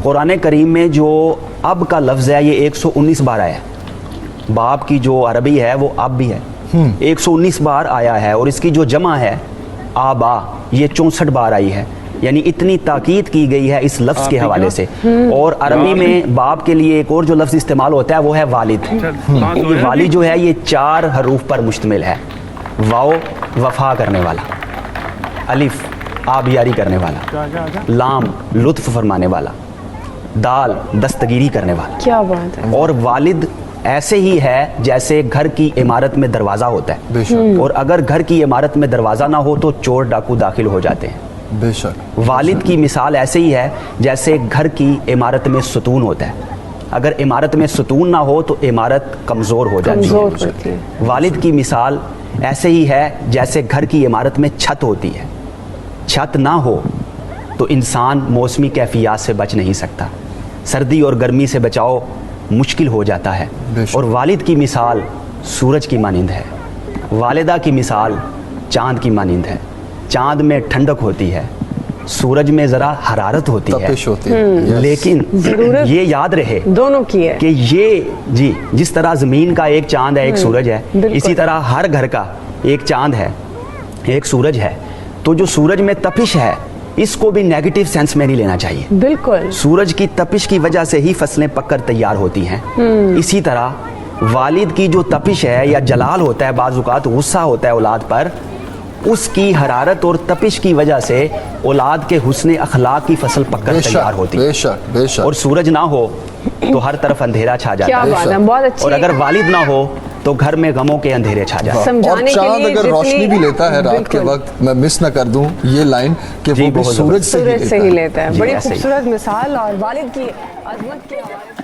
قرآن کریم میں جو اب کا لفظ ہے یہ 119 بار آیا ہے. باپ کی جو عربی ہے وہ اب بھی ہے, 119 بار آیا ہے, اور اس کی جو جمع ہے آبا یہ 64 بار آئی ہے. یعنی اتنی تاکید کی گئی ہے اس لفظ کے حوالے سے. اور عربی میں باپ کے لیے ایک اور جو لفظ استعمال ہوتا ہے وہ ہے والد. یہ والد جو ہے یہ 4 حروف پر مشتمل ہے. واو وفا کرنے والا, الف آبیاری کرنے والا, لام لطف فرمانے والا, دال دستگیری کرنے والا. کیا بات ہے. اور والد ایسے ہی ہے جیسے گھر کی عمارت میں دروازہ ہوتا ہے, اور اگر گھر کی عمارت میں دروازہ نہ ہو تو چور ڈاکو داخل ہو جاتے ہیں. بے شک. والد کی مثال ایسے ہی ہے جیسے گھر کی عمارت میں ستون ہوتا ہے. اگر عمارت میں ستون نہ ہو تو عمارت کمزور ہو جاتی ہے. والد کی مثال ایسے ہی ہے جیسے گھر کی عمارت میں چھت ہوتی ہے. چھت نہ ہو تو انسان موسمی کیفیات سے بچ نہیں سکتا, سردی اور گرمی سے بچاؤ مشکل ہو جاتا ہے. اور والد کی مثال سورج کی مانند ہے, والدہ کی مثال چاند کی مانند ہے. چاند میں ٹھنڈک ہوتی ہے, سورج میں ذرا حرارت ہوتی ہے, لیکن یہ یاد رہے دونوں کی ہے کہ یہ جی جس طرح زمین کا ایک چاند ہے ایک سورج ہے, اسی طرح ہر گھر کا ایک چاند ہے ایک سورج ہے. تو جو سورج میں تپش ہے اس کو بھی نیگیٹو سینس میں نہیں لینا چاہیے. بالکل سورج کی تپش کی وجہ سے ہی فصلیں پک کر تیار ہوتی ہیں. اسی طرح والد کی جو تپش ہے یا جلال ہوتا ہے, بعض اوقات غصہ ہوتا ہے اولاد پر, اس کی حرارت اور تپش کی وجہ سے اولاد کے حسن اخلاق کی فصل پک کر تیار ہوتی ہے. بے شک بے شک. اور سورج نہ ہو تو ہر طرف اندھیرا چھا جاتا ہے, بہت اچھی. اور اگر والد نہ ہو تو گھر میں غموں کے اندھیرے چھا جاتے ہیں. اور چاند اگر روشنی بھی لیتا ہے رات کے وقت, میں مس نہ کر دوں یہ لائن کہ وہ بھی سورج سے ہی لیتا ہے. بڑی خوبصورت مثال اور والد کی عظمت کے حوالے سے